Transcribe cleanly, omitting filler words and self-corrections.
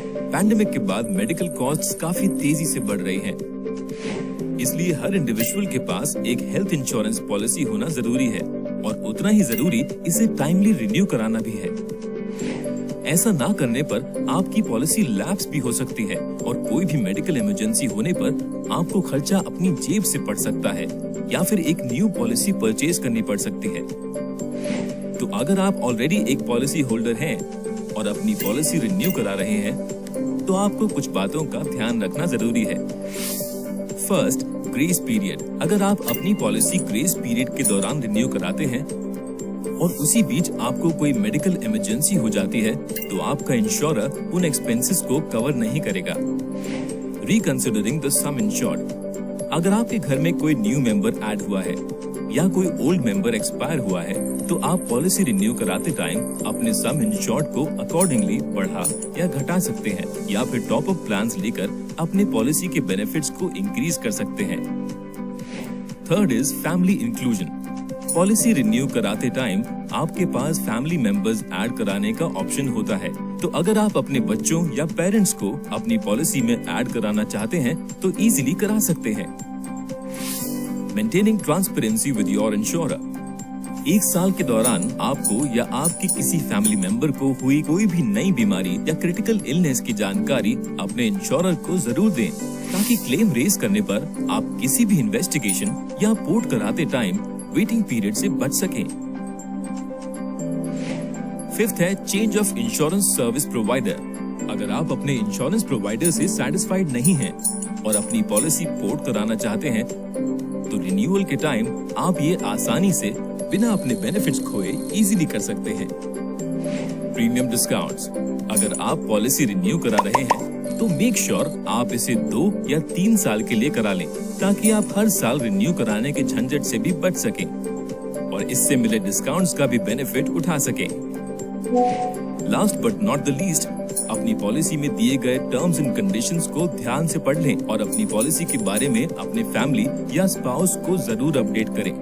Pandemic के बाद medical costs काफी तेजी से बढ़ रही हैं। इसलिए हर इंडिविजुअल के पास एक हेल्थ इंश्योरेंस पॉलिसी होना जरूरी है और उतना ही जरूरी इसे टाइमली रिन्यू कराना भी है। ऐसा ना करने पर आपकी पॉलिसी लैप्स भी हो सकती है और कोई भी मेडिकल इमरजेंसी होने पर आपको खर्चा अपनी जेब से पड़ सकता है या फिर एक न्यू पॉलिसी परचेज करनी पड़ सकती है। तो अगर आप ऑलरेडी एक पॉलिसी होल्डर हैं और अपनी पॉलिसी रिन्यू करा रहे हैं तो आपको कुछ बातों का ध्यान रखना जरूरी है। First, grace period. अगर आप अपनी पॉलिसी ग्रेस पीरियड के दौरान रिन्यू कराते हैं और उसी बीच आपको कोई मेडिकल इमरजेंसी हो जाती है तो आपका इंश्योरर उन एक्सपेंसेस को कवर नहीं करेगा। Reconsidering the some insured. अगर आपके घर में कोई न्यू मेंबर ऐड हुआ है या कोई ओल्ड मेंबर एक्सपायर हुआ है तो आप पॉलिसी रिन्यू कराते टाइम अपने सम इंश्योर्ड को अकॉर्डिंगली बढ़ा या घटा सकते हैं या फिर टॉप अप प्लान्स लेकर अपने पॉलिसी के बेनिफिट्स को इंक्रीज कर सकते हैं। Third is family inclusion. Policy renew कराते टाइम आपके पास फैमिली मेंबर्स ऐड कराने का ऑप्शन होता है। तो अगर आप अपने बच्चों या पेरेंट्स को अपनी पॉलिसी में ऐड कराना चाहते हैं तो इजीली करा सकते हैं। Maintaining transparency with your insurer. एक साल के दौरान आपको या आपके किसी फैमिली मेंबर को हुई कोई भी नई बीमारी या क्रिटिकल इलनेस की जानकारी अपने इंश्योरर को जरूर दें ताकि क्लेम रेज करने पर आप किसी भी इन्वेस्टिगेशन या पोर्ट कराते टाइम वेटिंग पीरियड से बच सकें। फिफ्थ है change of insurance service provider. अगर आप अपने इंश्योरेंस प्रोवाइडर से सैटिस्फाइड नहीं हैं और अपनी पॉलिसी पोर्ट कराना चाहते हैं तो रिन्यूअल के टाइम आप ये आसानी से बिना अपने बेनिफिट्स खोए इजीली कर सकते हैं। Premium discounts. अगर आप पॉलिसी रिन्यू करा रहे हैं तो मेक श्योर आप इसे 2 या 3 साल के लिए करा लें ताकि आप हर साल रिन्यू कराने के झंझट से भी बच सकें और इससे मिले डिस्काउंट्स का भी बेनिफिट उठा सकें। Last but not the least, अपनी पॉलिसी में दिए गए टर्म्स एंड कंडीशंस को ध्यान से पढ़ लें और अपनी पॉलिसी के बारे में अपने फैमिली या स्पाउस को जरूर अपडेट करें।